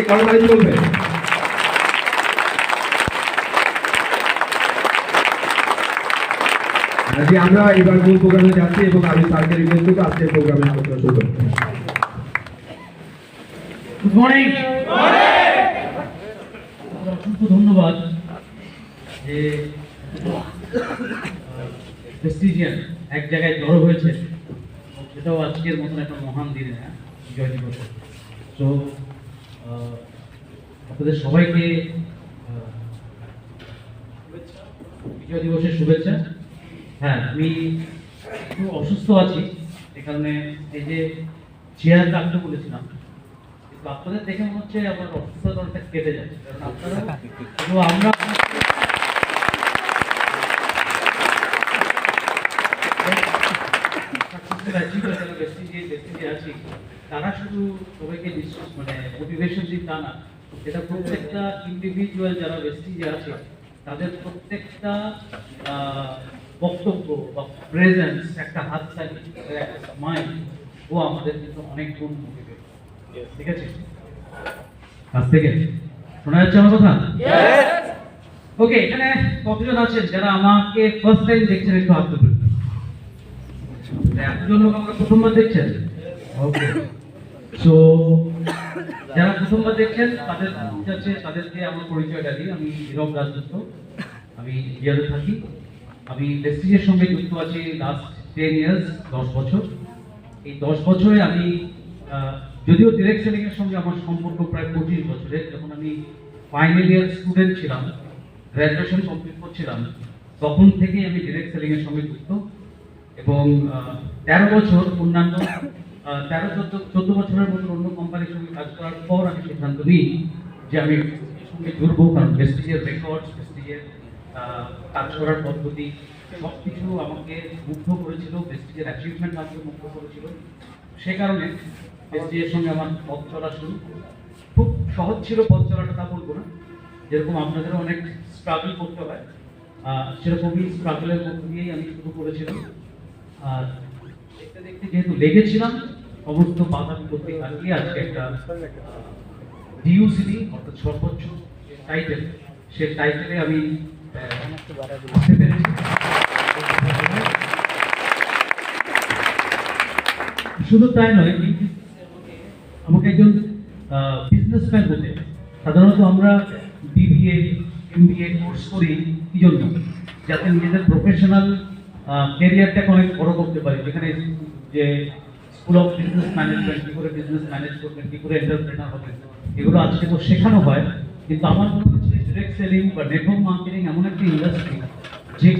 কর্মচারী বলবে। যে আমরা এবার মূল প্রোগ্রামে যাচ্ছি এবং আমি স্যারকে রিকোয়েস্ট করবো আজকের প্রোগ্রামে আলোচনা শুরু করতে। Good morning. অসংখ্য ধন্যবাদ যে প্রেস্টিজিয়ান এক জায়গায় জড়ো হয়েছে, সেটাও আজকের মতন একটা মহান দিনে, বিজয় দিবসে। তো আপনাদের সবাইকে বিজয় দিবসের শুভেচ্ছা। হ্যাঁ, আমি একটু অসুস্থ আছি, এই কারণে এই যে চেয়ার রাখতে বলেছিলাম, কিন্তু আপনাদের দেখে মনে হচ্ছে আমার অসুস্থতা অনেকটা কেটে যাচ্ছে, কারণ আপনারা আমরা আছি, তারা শুধু সবাইকে মানে মোটিভেশন দিন তা না, এটা প্রত্যেকটা ইন্ডিভিজুয়াল যারা ভেস্টিজে আছে তাদের প্রত্যেকটা বক্তব্য বা প্রেজেন্স, একটা হাততালি, একটা স্মাইল, ও আমাদের কিন্তু অনেক গুণ মোটিভেট। ঠিক আছে, কাছ থেকে শোনা যাচ্ছে আমার কথা? ওকে, এখানে কতজন আছেন যারা আমাকে ফার্স্ট টাইম দেখছেন? একটু হাত তুলুন। একজন লোক আমরা প্রথমবার দেখছেন। ওকে, সো যারা প্রথমবার দেখছেন তাদের কাছে তাদেরকে আমার পরিচয়টা দিই। আমি হিরক রাজদত্ত, আমি ইন্ডিয়াতে থাকি। আমি প্রেস্টিজের সঙ্গে যুক্ত আছি লাস্ট 10 ইয়ার্স, 10 বছর। এই 10 বছরে আমি যদিও ডিরেক্ট সেলিং এর সঙ্গে আমার সম্পর্ক প্রায় 25 বছরের। যখন আমি ফাইনাল ইয়ার স্টুডেন্ট ছিলাম, গ্র্যাজুয়েশন কমপ্লিট করছিলাম, তখন থেকেই আমি ডিরেক্ট সেলিং এর সঙ্গে যুক্ত। এবং 13 বছর অন্যান্য 13-14 বছরের মতো অন্য কোম্পানির সঙ্গে কাজ করার পর আমি সিদ্ধান্ত নিই যে আমি সঙ্গে জুড়বো, কারণ প্রেস্টিজের রেকর্ডস, প্রেস্টিজের কাজ করার পদ্ধতি সব কিছু আমাকে মুগ্ধ করেছিল, প্রেস্টিজের অ্যাচিভমেন্ট আমাকে মুগ্ধ করেছিল। সে কারণে প্রেস্টিজের সঙ্গে আমার পথ চলা শুরু। খুব সহজ ছিল পথ চলাটা, তা বলবো না, যেরকম আপনাদেরও অনেক স্ট্রাগল করতে হয়, সেরকমই স্ট্রাগলের মধ্য দিয়েই আমি শুরু করেছিলাম। আর দেখতে দেখতে যেহেতু লেগেছিলাম, সমস্ত বাধা বিপত্তি কাটিয়ে আজকে একটা ডিইউসিডি অর্থাৎ সর্বোচ্চ টাইটেল, সে টাইটেলে আমি আসতে পেরেছি। শুধু তাই নয়, আমাকে একজন বিজনেসম্যান হতে, সাধারণত আমরা বিবিএ এমবিএ কোর্স করি কি জন্য? যাতে নিজেদের প্রফেশনাল ক্যারিয়ারটাকে অনেক বড় করতে পারি। যেখানে যে স্কুল অফ বিজনেস ম্যানেজমেন্ট, কী করে বিজনেস ম্যানেজ করবেন, কী করে এন্টারপ্রেনার হবেন, এগুলো আজকে তো শেখানো হয়। কিন্তু আমার মনে হচ্ছে ডিরেক্ট সেলিং বা নেটওয়ার্ক মার্কেটিং এমন একটা ইন্ডাস্ট্রি যেখানে